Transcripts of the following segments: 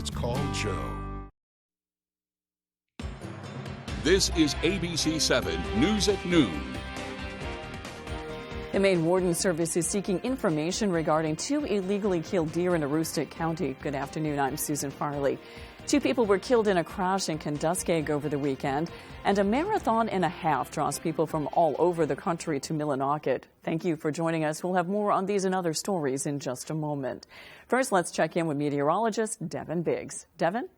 It's called Joe. This is ABC 7 News at Noon. The Maine Warden Service is seeking information regarding 2 illegally killed deer in Aroostook County. Good afternoon, I'm Susan Farley. 2 people were killed in a crash in Conduskeg over the weekend, and a marathon and a half draws people from all over the country to Millinocket. Thank you for joining us. We'll have more on these and other stories in just a moment. First, let's check in with meteorologist Devin Biggs. Devin?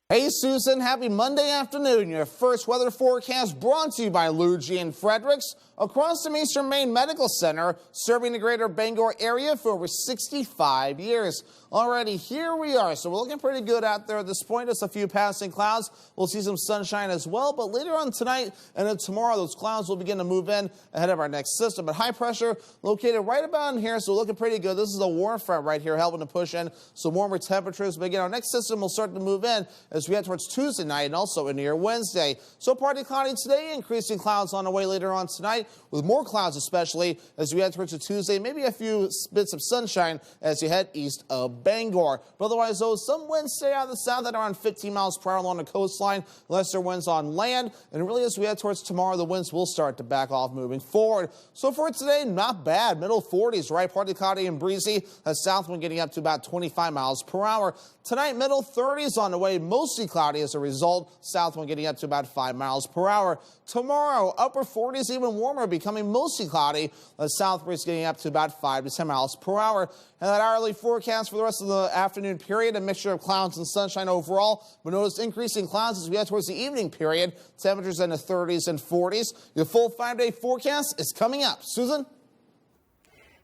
Hey Susan, happy Monday afternoon. Your first weather forecast brought to you by Luigi and Fredericks across the Eastern Maine Medical Center, serving the greater Bangor area for over 65 years. Alrighty, here we are. So we're looking pretty good out there at this point. Just a few passing clouds. We'll see some sunshine as well, but later on tonight and then tomorrow, those clouds will begin to move in ahead of our next system. But high pressure located right about in here, so we're looking pretty good. This is a warm front right here helping to push in some warmer temperatures. But again, our next system will start to move in as we head towards Tuesday night and also into your Wednesday. So partly cloudy today, increasing clouds on the way later on tonight, with more clouds especially as we head towards Tuesday. Maybe a few bits of sunshine as you head east of Bangor. But otherwise, though, some winds stay out of the south at around 15 miles per hour along the coastline, lesser winds on land. And really, as we head towards tomorrow, the winds will start to back off moving forward. So for today, not bad. Middle 40s, right? Partly cloudy and breezy. A south wind getting up to about 25 miles per hour. Tonight, middle 30s on the way, mostly cloudy as a result. South wind getting up to about 5 miles per hour. Tomorrow, upper 40s, even warmer, becoming mostly cloudy. The south breeze getting up to about 5 to 10 miles per hour. And that hourly forecast for the rest of the afternoon period, a mixture of clouds and sunshine overall. But notice increasing clouds as we head towards the evening period. Temperatures in the 30s and 40s. Your full 5-day forecast is coming up. Susan?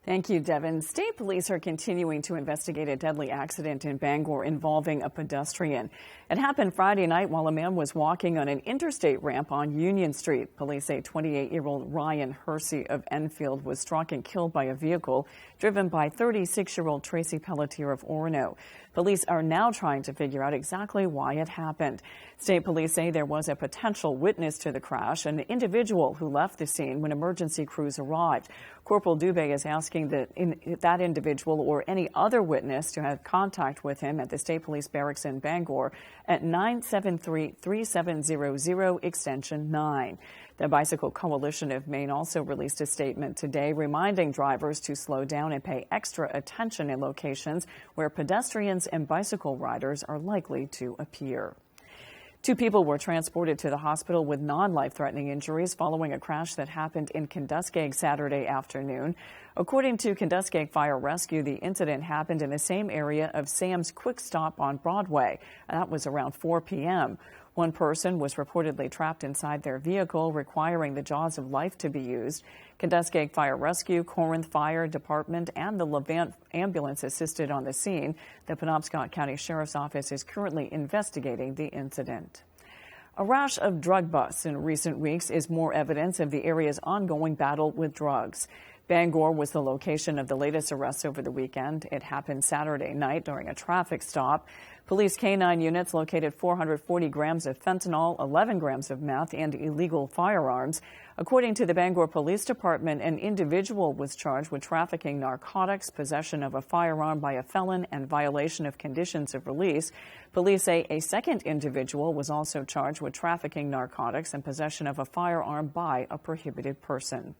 Thank you, Devin. State police are continuing to investigate a deadly accident in Bangor involving a pedestrian. It happened Friday night while a man was walking on an interstate ramp on Union Street. Police say 28-year-old Ryan Hersey of Enfield was struck and killed by a vehicle driven by 36-year-old Tracy Pelletier of Orono. Police are now trying to figure out exactly why it happened. State police say there was a potential witness to the crash, an individual who left the scene when emergency crews arrived. Corporal Dubé is asking that individual or any other witness to have contact with him at the State Police Barracks in Bangor at 973-3700 extension 9. The Bicycle Coalition of Maine also released a statement today reminding drivers to slow down and pay extra attention in locations where pedestrians and bicycle riders are likely to appear. 2 people were transported to the hospital with non-life-threatening injuries following a crash that happened in Conduskeg Saturday afternoon. According to Conduskeg Fire Rescue, the incident happened in the same area of Sam's Quick Stop on Broadway. That was around 4 p.m. One person was reportedly trapped inside their vehicle, requiring the jaws of life to be used. Conduskeg Fire Rescue, Corinth Fire Department, and the Levant ambulance assisted on the scene. The Penobscot County Sheriff's Office is currently investigating the incident. A rash of drug busts in recent weeks is more evidence of the area's ongoing battle with drugs. Bangor was the location of the latest arrests over the weekend. It happened Saturday night during a traffic stop. Police K-9 units located 440 grams of fentanyl, 11 grams of meth, and illegal firearms. According to the Bangor Police Department, an individual was charged with trafficking narcotics, possession of a firearm by a felon, and violation of conditions of release. Police say a second individual was also charged with trafficking narcotics and possession of a firearm by a prohibited person.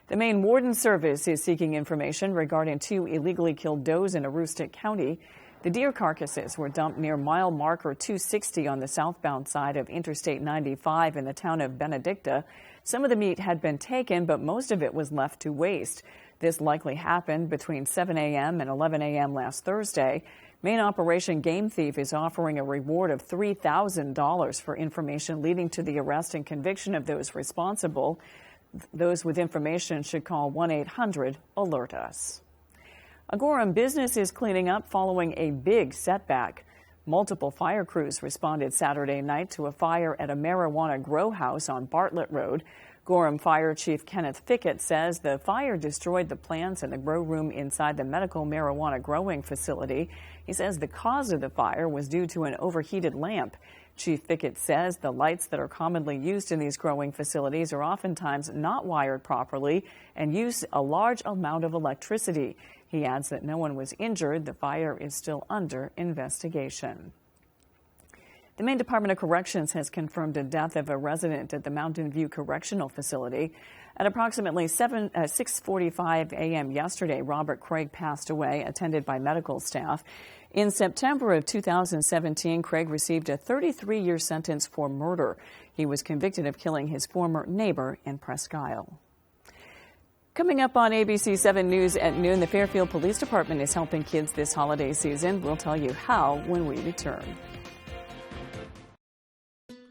The Maine Warden Service is seeking information regarding 2 illegally killed does in Aroostook County. The deer carcasses were dumped near mile marker 260 on the southbound side of Interstate 95 in the town of Benedicta. Some of the meat had been taken, but most of it was left to waste. This likely happened between 7 a.m. and 11 a.m. last Thursday. Maine Operation Game Thief is offering a reward of $3,000 for information leading to the arrest and conviction of those responsible. Those with information should call 1-800-ALERT-US. A Gorham business is cleaning up following a big setback. Multiple fire crews responded Saturday night to a fire at a marijuana grow house on Bartlett Road. Gorham Fire Chief Kenneth Fickett says the fire destroyed the plants in the grow room inside the medical marijuana growing facility. He says the cause of the fire was due to an overheated lamp. Chief Fickett says the lights that are commonly used in these growing facilities are oftentimes not wired properly and use a large amount of electricity. He adds that no one was injured. The fire is still under investigation. The Maine Department of Corrections has confirmed the death of a resident at the Mountain View Correctional Facility. At approximately 6:45 a.m. yesterday, Robert Craig passed away, attended by medical staff. In September of 2017, Craig received a 33-year sentence for murder. He was convicted of killing his former neighbor in Presque Isle. Coming up on ABC 7 News at noon, the Fairfield Police Department is helping kids this holiday season. We'll tell you how when we return.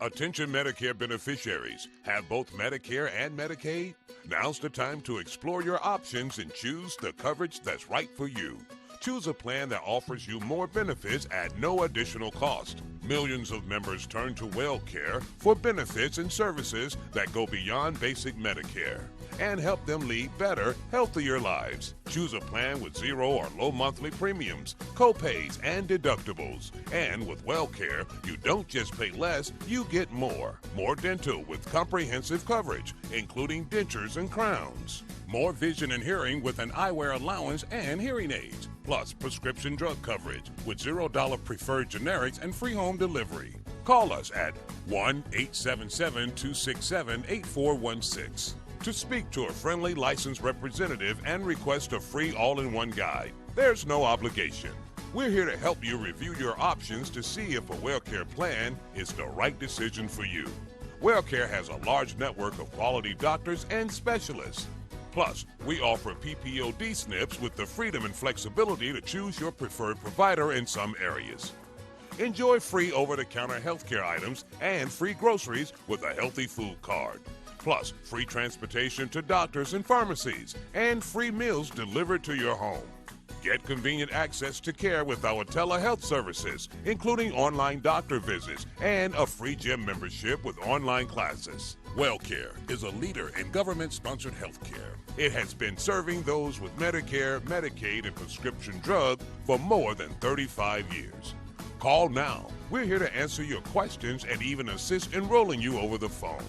Attention Medicare beneficiaries. Have both Medicare and Medicaid? Now's the time to explore your options and choose the coverage that's right for you. Choose a plan that offers you more benefits at no additional cost. Millions of members turn to WellCare for benefits and services that go beyond basic Medicare and help them lead better, healthier lives. Choose a plan with zero or low monthly premiums, co-pays, and deductibles. And with WellCare, you don't just pay less, you get more. More dental with comprehensive coverage, including dentures and crowns. More vision and hearing with an eyewear allowance and hearing aids. Plus prescription drug coverage with $0 preferred generics and free home delivery. Call us at 1-877-267-8416 to speak to a friendly licensed representative and request a free all-in-one guide. There's no obligation. We're here to help you review your options to see if a WellCare plan is the right decision for you. WellCare has a large network of quality doctors and specialists. Plus, we offer PPOD SNPs with the freedom and flexibility to choose your preferred provider in some areas. Enjoy free over-the-counter healthcare items and free groceries with a healthy food card. Plus, free transportation to doctors and pharmacies and free meals delivered to your home. Get convenient access to care with our telehealth services, including online doctor visits and a free gym membership with online classes. WellCare is a leader in government-sponsored health care. It has been serving those with Medicare, Medicaid, and prescription drug for more than 35 years. Call now. We're here to answer your questions and even assist enrolling you over the phone.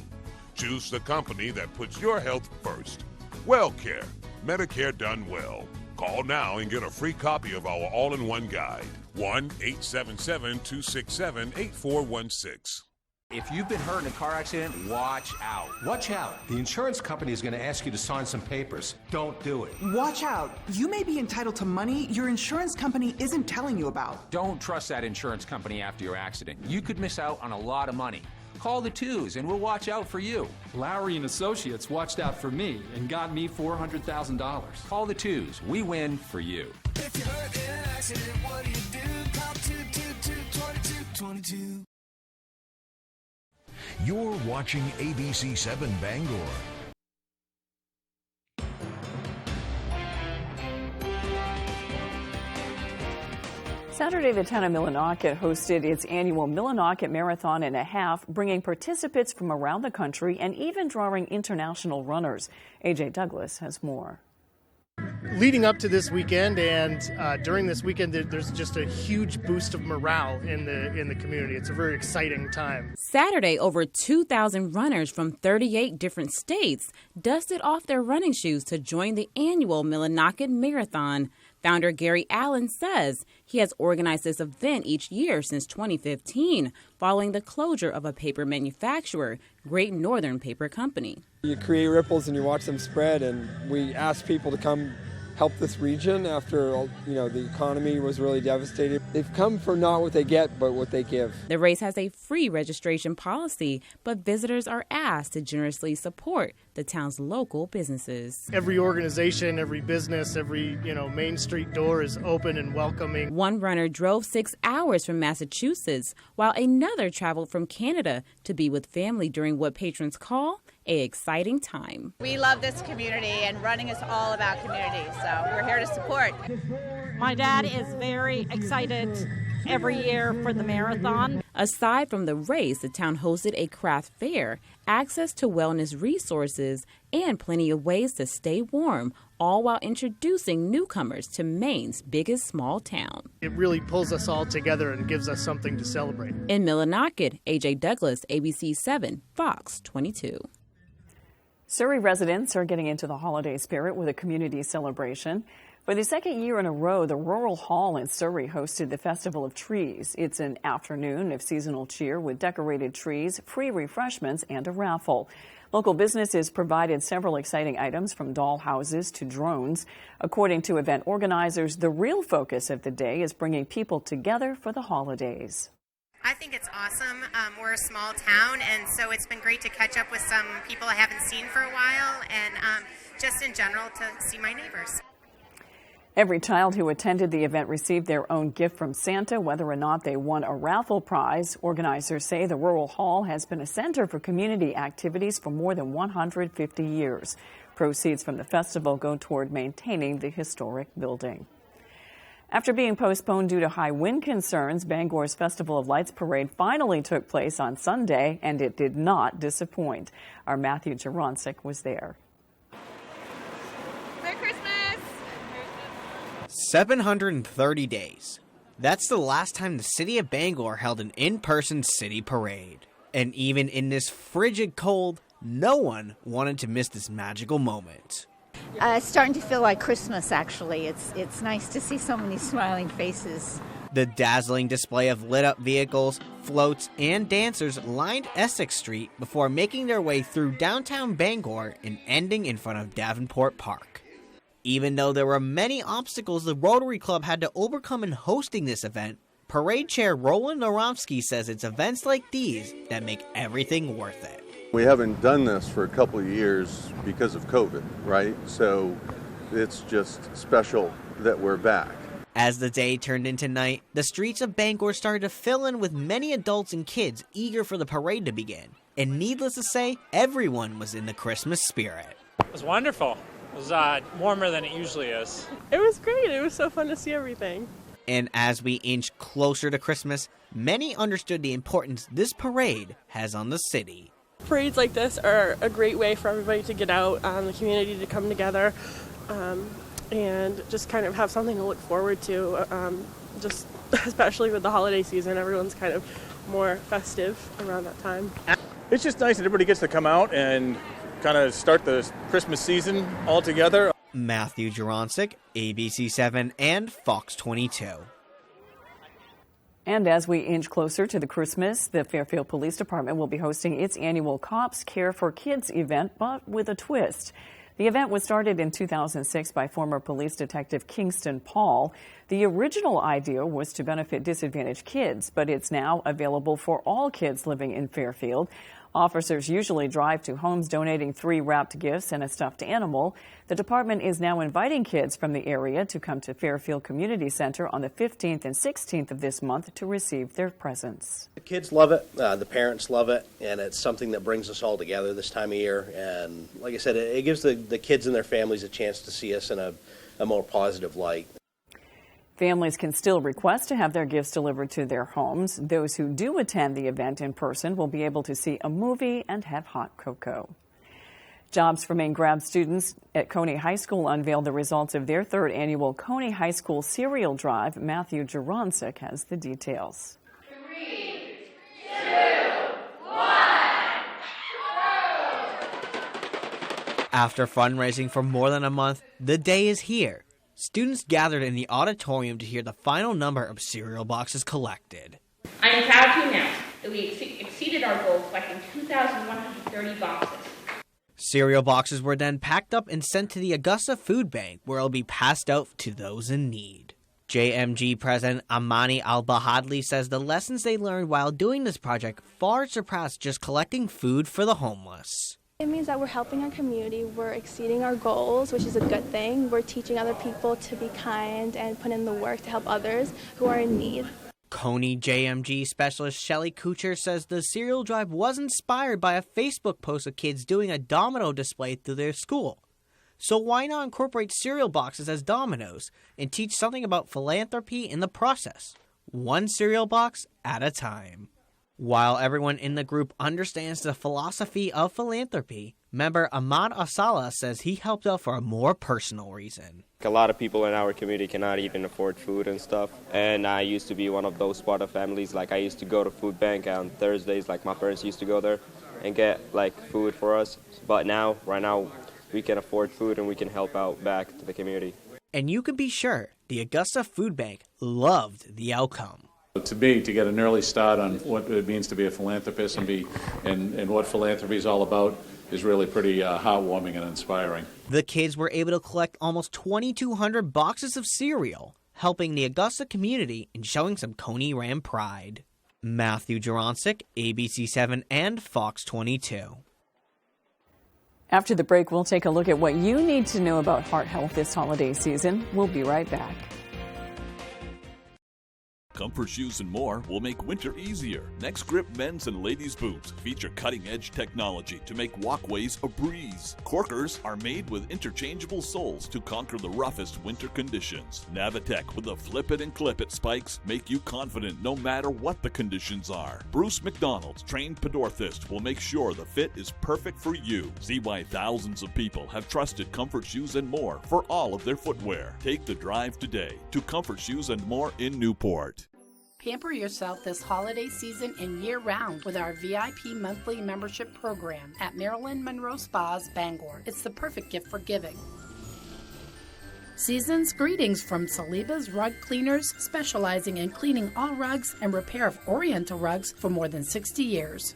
Choose the company that puts your health first. WellCare, Medicare done well. Call now and get a free copy of our all-in-one guide. 1-877-267-8416. If you've been hurt in a car accident, watch out. Watch out. The insurance company is going to ask you to sign some papers. Don't do it. Watch out. You may be entitled to money your insurance company isn't telling you about. Don't trust that insurance company after your accident. You could miss out on a lot of money. Call the twos and we'll watch out for you. Lowry and Associates watched out for me and got me $400,000. Call the twos. We win for you. If you're hurt in an accident, what do you do? Call 222-2222. You're watching ABC 7 Bangor. Saturday, the town of Millinocket hosted its annual Millinocket Marathon and a half, bringing participants from around the country and even drawing international runners. A.J. Douglas has more. Leading up to this weekend and during this weekend, there's just a huge boost of morale in the community. It's a very exciting time. Saturday, over 2,000 runners from 38 different states dusted off their running shoes to join the annual Millinocket Marathon. Founder Gary Allen says he has organized this event each year since 2015, following the closure of a paper manufacturer, Great Northern Paper Company. You create ripples and you watch them spread, and we ask people to come help this region after, the economy was really devastated. They've come for not what they get, but what they give. The race has a free registration policy, but visitors are asked to generously support the town's local businesses. Every organization, every business, every, Main Street door is open and welcoming. One runner drove 6 hours from Massachusetts, while another traveled from Canada to be with family during what patrons call an exciting time. We love this community, and running is all about community, so we're here to support. My dad is very excited every year for the marathon. Aside from the race, the town hosted a craft fair, access to wellness resources, and plenty of ways to stay warm, all while introducing newcomers to Maine's biggest small town. It really pulls us all together and gives us something to celebrate. In Millinocket, A.J. Douglas, ABC 7, Fox 22. Surrey residents are getting into the holiday spirit with a community celebration. For the second year in a row, the Rural Hall in Surrey hosted the Festival of Trees. It's an afternoon of seasonal cheer with decorated trees, free refreshments, and a raffle. Local businesses provided several exciting items from doll houses to drones. According to event organizers, the real focus of the day is bringing people together for the holidays. I think it's awesome. We're a small town, and so it's been great to catch up with some people I haven't seen for a while, and just in general to see my neighbors. Every child who attended the event received their own gift from Santa, whether or not they won a raffle prize. Organizers say the Rural Hall has been a center for community activities for more than 150 years. Proceeds from the festival go toward maintaining the historic building. After being postponed due to high wind concerns, Bangor's Festival of Lights parade finally took place on Sunday, and it did not disappoint. Our Matthew Jaroncic was there. Merry Christmas! 730 days. That's the last time the city of Bangor held an in-person city parade. And even in this frigid cold, no one wanted to miss this magical moment. It's starting to feel like Christmas, actually. It's nice to see so many smiling faces. The dazzling display of lit-up vehicles, floats, and dancers lined Essex Street before making their way through downtown Bangor and ending in front of Davenport Park. Even though there were many obstacles the Rotary Club had to overcome in hosting this event, Parade Chair Roland Noromsky says it's events like these that make everything worth it. We haven't done this for a couple of years because of COVID, right? So it's just special that we're back. As the day turned into night, the streets of Bangor started to fill in with many adults and kids eager for the parade to begin. And needless to say, everyone was in the Christmas spirit. It was wonderful. It was warmer than it usually is. It was great. It was so fun to see everything. And as we inch closer to Christmas, many understood the importance this parade has on the city. Parades like this are a great way for everybody to get out, the community to come together, and just kind of have something to look forward to, just especially with the holiday season. Everyone's kind of more festive around that time. It's just nice that everybody gets to come out and kind of start the Christmas season all together. Matthew Jaroncic, ABC7 and Fox 22. And as we inch closer to the Christmas, the Fairfield Police Department will be hosting its annual Cops Care for Kids event, but with a twist. The event was started in 2006 by former police detective Kingston Paul. The original idea was to benefit disadvantaged kids, but it's now available for all kids living in Fairfield. Officers usually drive to homes donating 3 wrapped gifts and a stuffed animal. The department is now inviting kids from the area to come to Fairfield Community Center on the 15th and 16th of this month to receive their presents. The kids love it, the parents love it, and it's something that brings us all together this time of year. And like I said, it gives the kids and their families a chance to see us in a more positive light. Families can still request to have their gifts delivered to their homes. Those who do attend the event in person will be able to see a movie and have hot cocoa. Jobs for Maine grad students at Coney High School unveiled the results of their 3rd annual Coney High School Cereal Drive. Matthew Jaroncic has the details. 3, 2, 1, After fundraising for more than a month, the day is here. Students gathered in the auditorium to hear the final number of cereal boxes collected. I am proud to announce that we exceeded our goal collecting 2,130 boxes. Cereal boxes were then packed up and sent to the Augusta Food Bank, where it'll be passed out to those in need. JMG President Amani Al-Bahadli says the lessons they learned while doing this project far surpassed just collecting food for the homeless. It means that we're helping our community, we're exceeding our goals, which is a good thing. We're teaching other people to be kind and put in the work to help others who are in need. Coney JMG specialist Shelly Kucher says the cereal drive was inspired by a Facebook post of kids doing a domino display through their school. So why not incorporate cereal boxes as dominoes and teach something about philanthropy in the process, one cereal box at a time? While everyone in the group understands the philosophy of philanthropy, member Ahmad Asala says he helped out for a more personal reason. A lot of people in our community cannot even afford food and stuff, and I used to be one of those part of families. Like I used to go to food bank on Thursdays, like my parents used to go there and get like food for us. But now, right now, we can afford food and we can help out back to the community. And you can be sure the Augusta Food Bank loved the outcome. To me, to get an early start on what it means to be a philanthropist and what philanthropy is all about is really pretty heartwarming and inspiring. The kids were able to collect almost 2,200 boxes of cereal, helping the Augusta community and showing some Coney Ram pride. Matthew Juronsik, ABC7 and Fox 22. After the break, we'll take a look at what you need to know about heart health this holiday season. We'll be right back. Comfort shoes and more will make winter easier. Next Grip men's and ladies' boots feature cutting-edge technology to make walkways a breeze. Corkers are made with interchangeable soles to conquer the roughest winter conditions. Navitec with the flip it and clip it spikes make you confident no matter what the conditions are. Bruce McDonald's trained podorthist will make sure the fit is perfect for you. See why thousands of people have trusted Comfort Shoes and More for all of their footwear. Take the drive today to Comfort Shoes and More in Newport. Pamper yourself this holiday season and year-round with our VIP monthly membership program at Marilyn Monroe Spas, Bangor. It's the perfect gift for giving. Season's greetings from Saliba's Rug Cleaners, specializing in cleaning all rugs and repair of Oriental rugs for more than 60 years.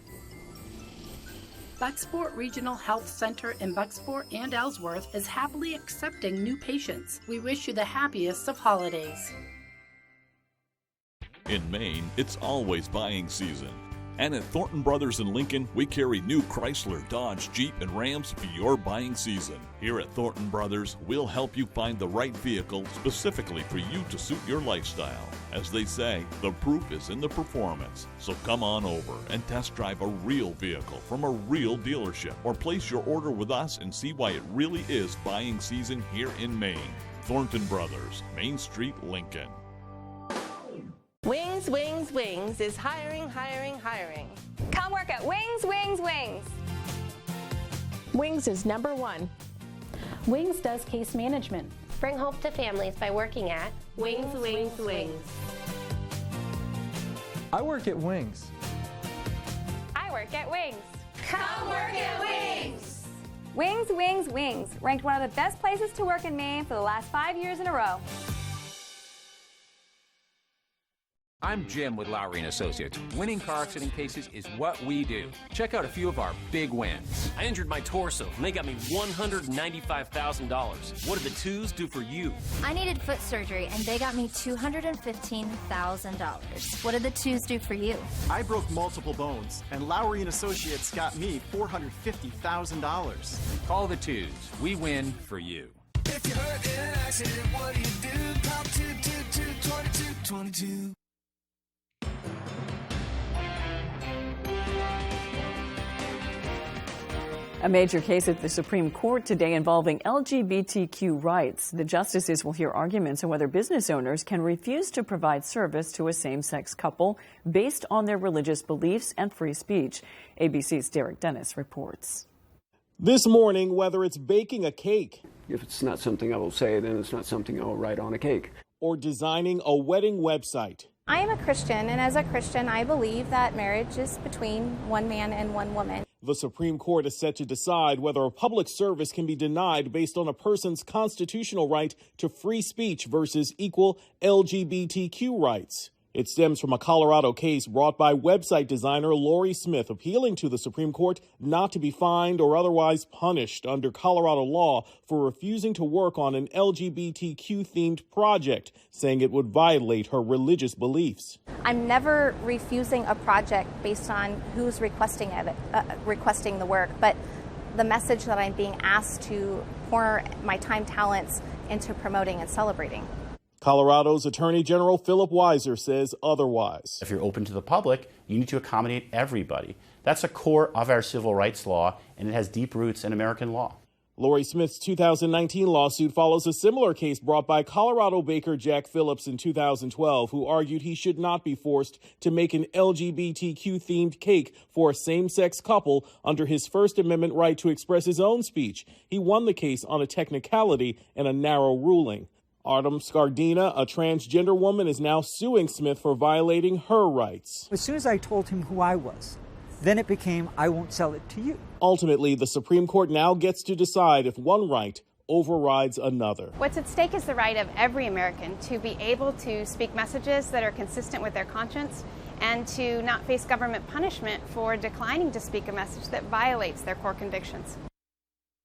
Bucksport Regional Health Center in Bucksport and Ellsworth is happily accepting new patients. We wish you the happiest of holidays. In Maine, it's always buying season. And at Thornton Brothers in Lincoln, we carry new Chrysler, Dodge, Jeep, and Rams for your buying season. Here at Thornton Brothers, we'll help you find the right vehicle specifically for you to suit your lifestyle. As they say, the proof is in the performance. So come on over and test drive a real vehicle from a real dealership, or place your order with us and see why it really is buying season here in Maine. Thornton Brothers, Main Street, Lincoln. Wings, Wings, Wings is hiring, hiring, hiring. Come work at Wings, Wings, Wings. Wings is #1. Wings does case management. Bring hope to families by working at Wings, Wings, Wings. I work at Wings. I work at Wings. Come work at Wings. Wings, Wings, Wings. Ranked one of the best places to work in Maine for the last 5 years in a row. I'm Jim with Lowry & Associates. Winning car accident cases is what we do. Check out a few of our big wins. I injured my torso, and they got me $195,000. What did the twos do for you? I needed foot surgery, and they got me $215,000. What did the twos do for you? I broke multiple bones, and Lowry & Associates got me $450,000. Call the twos. We win for you. If you're hurt in an accident, what do you do? Call 222-2222. A major case at the Supreme Court today involving LGBTQ rights. The justices will hear arguments on whether business owners can refuse to provide service to a same-sex couple based on their religious beliefs and free speech. ABC's Derek Dennis reports. This morning, whether it's baking a cake, if it's not something I will say, then it's not something I will write on a cake, or designing a wedding website. I am a Christian, and as a Christian, I believe that marriage is between one man and one woman. The Supreme Court is set to decide whether a public service can be denied based on a person's constitutional right to free speech versus equal LGBTQ rights. It stems from a Colorado case brought by website designer Lori Smith, appealing to the Supreme Court not to be fined or otherwise punished under Colorado law for refusing to work on an LGBTQ-themed project, saying it would violate her religious beliefs. I'm never refusing a project based on who's requesting the work, but the message that I'm being asked to pour my time, talents into promoting and celebrating. Colorado's Attorney General Philip Weiser says otherwise. If you're open to the public, you need to accommodate everybody. That's a core of our civil rights law, and it has deep roots in American law. Lori Smith's 2019 lawsuit follows a similar case brought by Colorado baker Jack Phillips in 2012, who argued he should not be forced to make an LGBTQ-themed cake for a same-sex couple under his First Amendment right to express his own speech. He won the case on a technicality and a narrow ruling. Autumn Scardina, a transgender woman, is now suing Smith for violating her rights. As soon as I told him who I was, then it became, I won't sell it to you. Ultimately, the Supreme Court now gets to decide if one right overrides another. What's at stake is the right of every American to be able to speak messages that are consistent with their conscience and to not face government punishment for declining to speak a message that violates their core convictions.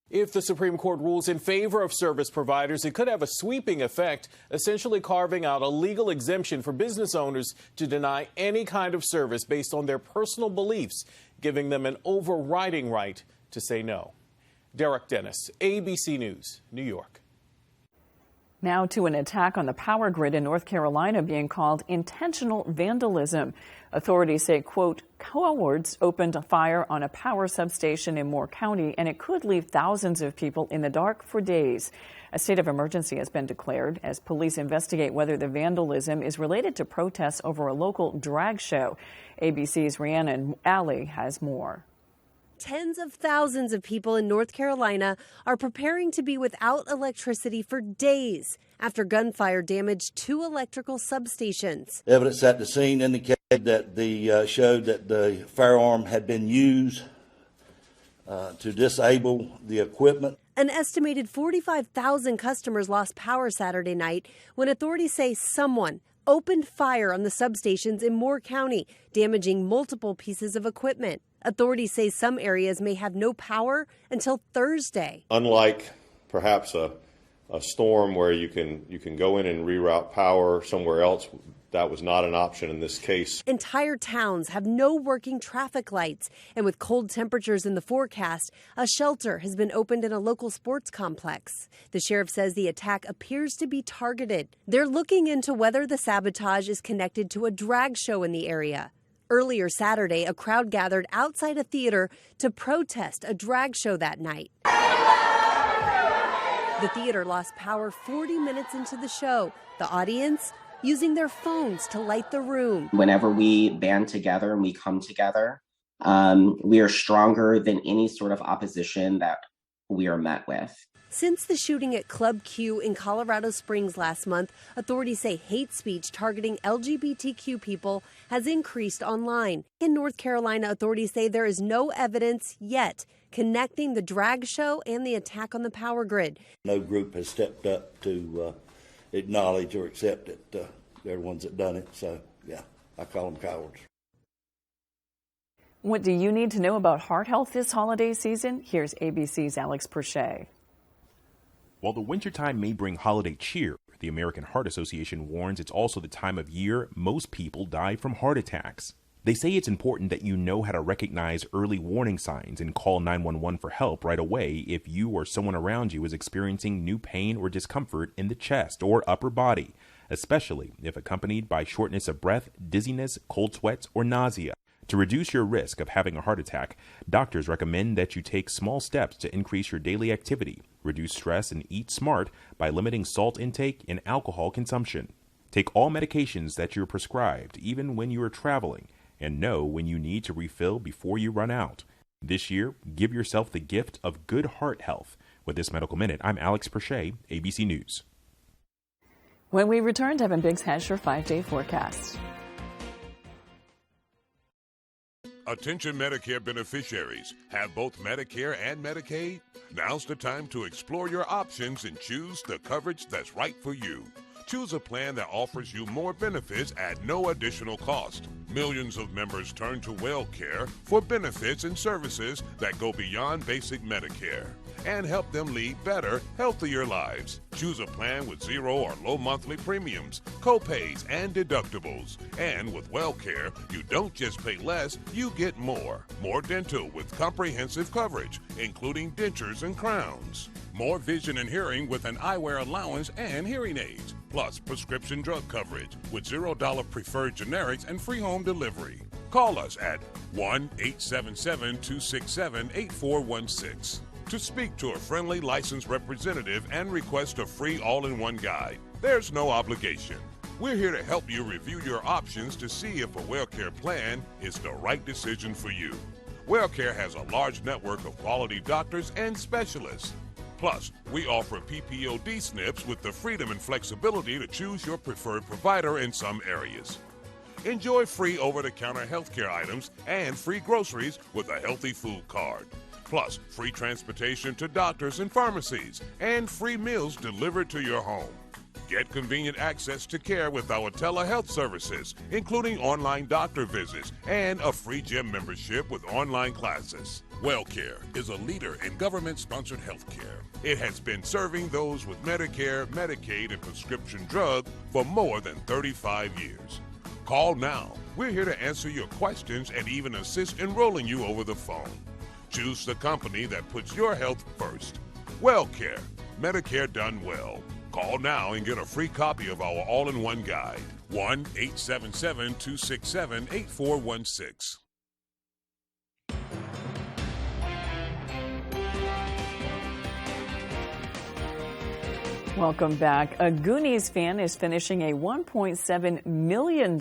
If the Supreme Court rules in favor of service providers, it could have a sweeping effect, essentially carving out a legal exemption for business owners to deny any kind of service based on their personal beliefs, giving them an overriding right to say no. Derek Dennis, ABC News, New York. Now to an attack on the power grid in North Carolina being called intentional vandalism. Authorities say, quote, cowards opened a fire on a power substation in Moore County, and it could leave thousands of people in the dark for days. A state of emergency has been declared as police investigate whether the vandalism is related to protests over a local drag show. ABC's Rhiannon Alley has more. Tens of thousands of people in North Carolina are preparing to be without electricity for days after gunfire damaged 2 electrical substations. Evidence at the scene indicated that showed that the firearm had been used to disable the equipment. An estimated 45,000 customers lost power Saturday night when authorities say someone opened fire on the substations in Moore County, damaging multiple pieces of equipment. Authorities say some areas may have no power until Thursday. Unlike perhaps a storm where you can go in and reroute power somewhere else, that was not an option in this case. Entire towns have no working traffic lights, and with cold temperatures in the forecast, a shelter has been opened in a local sports complex. The sheriff says the attack appears to be targeted. They're looking into whether the sabotage is connected to a drag show in the area. Earlier Saturday, a crowd gathered outside a theater to protest a drag show that night. The theater lost power 40 minutes into the show. The audience using their phones to light the room. Whenever we band together and we come together, we are stronger than any sort of opposition that we are met with. Since the shooting at Club Q in Colorado Springs last month, authorities say hate speech targeting LGBTQ people has increased online. In North Carolina, authorities say there is no evidence yet connecting the drag show and the attack on the power grid. No group has stepped up to acknowledge or accept that they're the ones that done it. So, yeah, I call them cowards. What do you need to know about heart health this holiday season? Here's ABC's Alex Perche. While the wintertime may bring holiday cheer, the American Heart Association warns it's also the time of year most people die from heart attacks. They say it's important that you know how to recognize early warning signs and call 911 for help right away if you or someone around you is experiencing new pain or discomfort in the chest or upper body, especially if accompanied by shortness of breath, dizziness, cold sweats, or nausea. To reduce your risk of having a heart attack, doctors recommend that you take small steps to increase your daily activity, reduce stress, and eat smart by limiting salt intake and alcohol consumption. Take all medications that you're prescribed, even when you are traveling, and know when you need to refill before you run out. This year, give yourself the gift of good heart health. With this Medical Minute, I'm Alex Perche, ABC News. When we return, Devin Biggs has your 5-day forecast. Attention Medicare beneficiaries. Have both Medicare and Medicaid? Now's the time to explore your options and choose the coverage that's right for you. Choose a plan that offers you more benefits at no additional cost. Millions of members turn to WellCare for benefits and services that go beyond basic Medicare and help them lead better, healthier lives. Choose a plan with zero or low monthly premiums, co-pays, and deductibles. And with WellCare, you don't just pay less, you get more. More dental with comprehensive coverage, including dentures and crowns. More vision and hearing with an eyewear allowance and hearing aids. Plus prescription drug coverage with $0 preferred generics and free home delivery. Call us at 1-877-267-8416 to speak to a friendly licensed representative and request a free all-in-one guide. There's no obligation. We're here to help you review your options to see if a WellCare plan is the right decision for you. WellCare has a large network of quality doctors and specialists. Plus, we offer PPOD SNPs with the freedom and flexibility to choose your preferred provider in some areas. Enjoy free over-the-counter healthcare items and free groceries with a healthy food card. plus free transportation to doctors and pharmacies, and free meals delivered to your home. Get convenient access to care with our telehealth services, including online doctor visits and a free gym membership with online classes. WellCare is a leader in government-sponsored health care. It has been serving those with Medicare, Medicaid, and prescription drug for more than 35 years. Call now. We're here to answer your questions and even assist enrolling you over the phone. Choose the company that puts your health first. WellCare, Medicare done well. Call now and get a free copy of our all-in-one guide. 1-877-267-8416. Welcome back. A Goonies fan is finishing a $1.7 million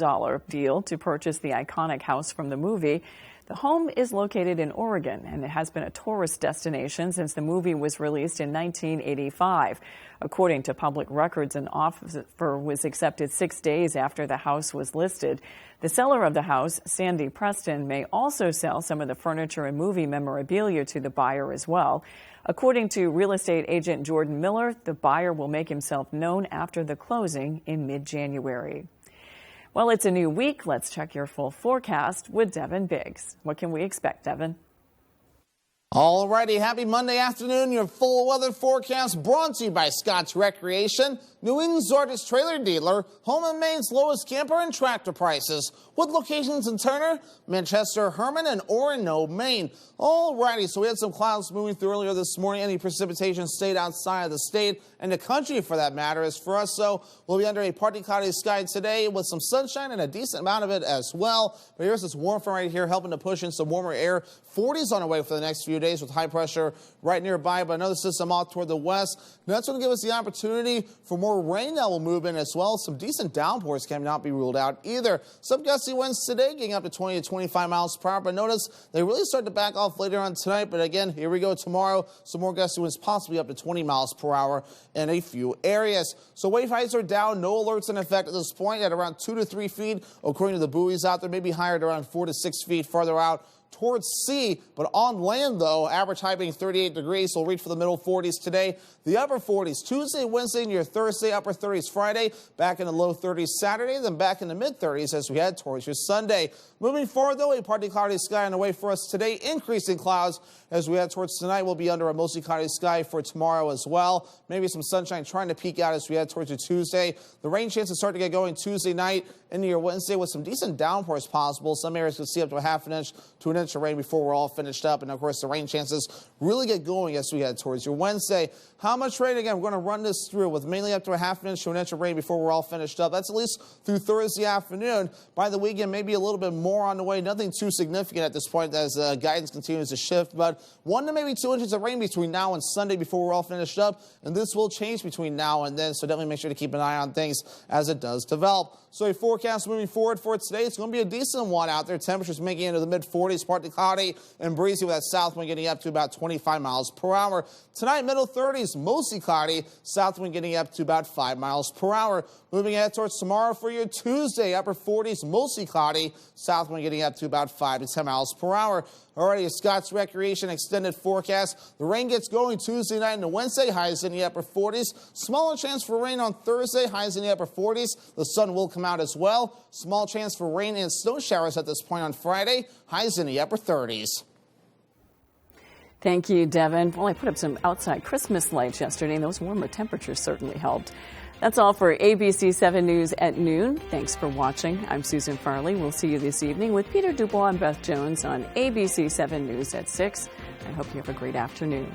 deal to purchase the iconic house from the movie. The home is located in Oregon, and it has been a tourist destination since the movie was released in 1985. According to public records, an offer was accepted 6 days after the house was listed. The seller of the house, Sandy Preston, may also sell some of the furniture and movie memorabilia to the buyer as well. According to real estate agent Jordan Miller, the buyer will make himself known after the closing in mid-January. Well, it's a new week. Let's check your full forecast with Devin Biggs. What can we expect, Devin? All righty, happy Monday afternoon. Your full weather forecast brought to you by Scott's Recreation, New England's largest trailer dealer, home and Maine's lowest camper and tractor prices, with locations in Turner, Manchester, Herman, and Orono, Maine. All righty, so we had some clouds moving through earlier this morning. Any precipitation stayed outside of the state and the country, for that matter. As for us, so we'll be under a partly cloudy sky today with some sunshine and a decent amount of it as well. But here's this warm front right here helping to push in some warmer air. 40s on the way for the next few days with high pressure right nearby, but another system off toward the west. Now that's going to give us the opportunity for more rain that will move in as well. Some decent downpours cannot be ruled out either. Some gusty winds today getting up to 20 to 25 miles per hour, but notice they really start to back off later on tonight. But again, here we go tomorrow. Some more gusty winds possibly up to 20 miles per hour in a few areas. So wave heights are down. No alerts in effect at this point at around 2 to 3 feet. According to the buoys out there, maybe higher at around 4 to 6 feet farther out towards sea, but on land, though, average high being 38 degrees, so we'll reach for the middle 40s today. The upper 40s Tuesday, Wednesday, and your Thursday, upper 30s Friday, back in the low 30s Saturday, then back in the mid-30s as we head towards your Sunday. Moving forward, though, a partly cloudy sky on the way for us today, increasing clouds as we head towards tonight. We'll be under a mostly cloudy sky for tomorrow as well. Maybe some sunshine trying to peek out as we head towards your Tuesday. The rain chances start to get going Tuesday night into your Wednesday with some decent downpours possible. Some areas could see up to a half an inch to an inch of rain before we're all finished up. And, of course, the rain chances really get going as we head towards your Wednesday. How much rain? Again, we're going to run this through with mainly up to a half an inch to an inch of rain before we're all finished up. That's at least through Thursday afternoon. By the weekend, maybe a little bit more on the way. Nothing too significant at this point as guidance continues to shift. But 1 to maybe 2 inches of rain between now and Sunday before we're all finished up. And this will change between now and then. So definitely make sure to keep an eye on things as it does develop. So a forecast moving forward for today, it's going to be a decent one out there. Temperatures making it into the mid-40s, partly cloudy and breezy with that south wind getting up to about 25 miles per hour. Tonight, middle 30s, mostly cloudy, south wind getting up to about 5 miles per hour. Moving ahead towards tomorrow for your Tuesday, upper 40s, mostly cloudy, south wind getting up to about 5 to 10 miles per hour. Already a Scott's Recreation extended forecast. The rain gets going Tuesday night into Wednesday, highs in the upper 40s. Smaller chance for rain on Thursday, highs in the upper 40s. The sun will come out as well. Small chance for rain and snow showers at this point on Friday, highs in the upper 30s. Thank you, Devin. Well, I put up some outside Christmas lights yesterday, and those warmer temperatures certainly helped. That's all for ABC 7 News at noon. Thanks for watching. I'm Susan Farley. We'll see you this evening with Peter Dubois and Beth Jones on ABC 7 News at 6. I hope you have a great afternoon.